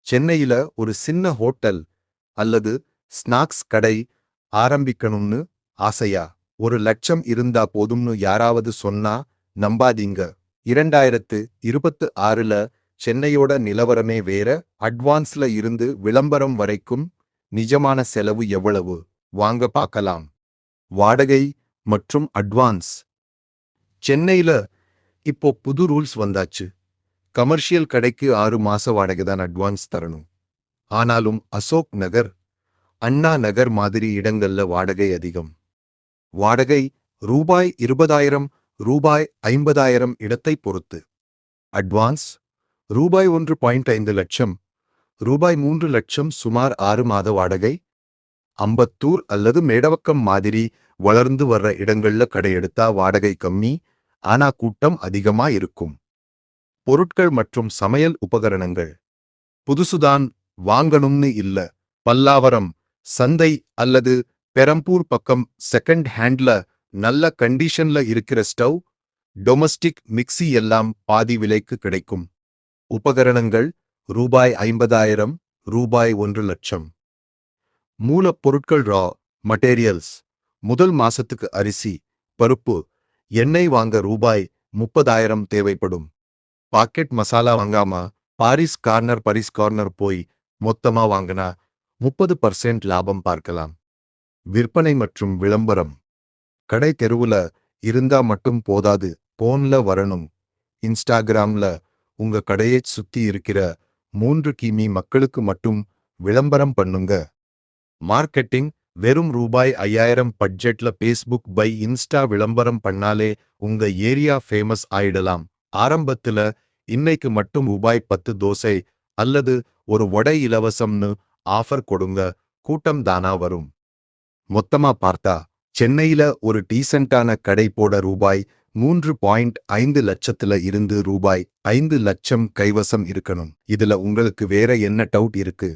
சென்னையில ஒரு சின்ன ஹோட்டல் அல்லது ஸ்நாக்ஸ் கடை ஆரம்பிக்கணும்னு ஆசையா? 1,00,000 இருந்தா போதும்னு யாராவது சொன்னா நம்பாதீங்க. 2026ல சென்னையோட நிலவரமே வேற. அட்வான்ஸ்ல இருந்து விளம்பரம் வரைக்கும் நிஜமான செலவு எவ்வளவு? வாங்க பார்க்கலாம். வாடகை மற்றும் அட்வான்ஸ். சென்னையில இப்போ புது ரூல்ஸ் வந்தாச்சு. கமர்ஷியல் கடைக்கு 6 மாச வாடகை தான் அட்வான்ஸ் தரணும். ஆனாலும் அசோக் நகர், அண்ணா நகர் மாதிரி இடங்கள்ல வாடகை அதிகம். வாடகை ரூபாய் 20,000, ரூபாய் 50,000 இடத்தை பொறுத்து. அட்வான்ஸ் ரூபாய் 1.5 லட்சம், ரூபாய் 3 லட்சம். சுமார் 6 மாத வாடகை. அம்பத்தூர் அல்லது மேடவக்கம் மாதிரி வளர்ந்து வர்ற இடங்கள்ல கடை எடுத்தா வாடகை கம்மி, ஆனா கூட்டம் அதிகமா இருக்கும். பொருட்கள் மற்றும் சமையல் உபகரணங்கள் புதுசுதான் வாங்கணும்னு இல்ல. பல்லாவரம் சந்தை அல்லது பெரம்பூர் பக்கம் செகண்ட் ஹேண்ட்ல நல்ல கண்டிஷன்ல இருக்கிற ஸ்டவ், டொமஸ்டிக் மிக்ஸி எல்லாம் பாதி விலைக்கு கிடைக்கும். உபகரணங்கள் ரூபாய் 50,000, ரூபாய் 1 லட்சம். மூலப்பொருட்கள் ரா மட்டீரியல்ஸ். முதல் மாசத்துக்கு அரிசி, பருப்பு, எண்ணெய் வாங்க ரூபாய் 30,000 தேவைப்படும். பாக்கெட் மசாலா வாங்காம பாரிஸ் கார்னர் போய் மொத்தமா வாங்கினா 30% லாபம் பார்க்கலாம். விற்பனை மற்றும் விளம்பரம். கடை தெருவுல இருந்தா மட்டும் போதாது, போன்ல வரணும். இன்ஸ்டாகிராம்ல உங்க கடையை சுத்தி இருக்கிற 3 கிமி மக்களுக்கு மட்டும் விளம்பரம் பண்ணுங்க. மார்க்கெட்டிங் வெறும் ரூபாய் 5,000 பட்ஜெட்ல பேஸ்புக் பை இன்ஸ்டா விளம்பரம் பண்ணாலே உங்க ஏரியா ஃபேமஸ் ஆயிடலாம். ஆரம்பத்துல இன்னைக்கு மட்டும் ரூபாய் 10 தோசை அல்லது ஒரு வடை இலவசம்னு ஆஃபர் கொடுங்க, கூட்டம் தானா வரும். மொத்தமா பார்த்தா சென்னையில ஒரு டீசென்டான கடை போட ரூபாய் 3.5 லட்சத்துல இருந்து ரூபாய் 5 லட்சம் கைவசம் இருக்கணும். இதுல உங்களுக்கு வேற என்ன டவுட் இருக்கு?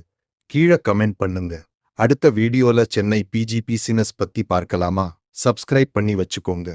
கீழே கமெண்ட் பண்ணுங்க. அடுத்த வீடியோல சென்னை பிஜி பிசினஸ் பத்தி பார்க்கலாமா? சப்ஸ்கிரைப் பண்ணி வச்சுக்கோங்க.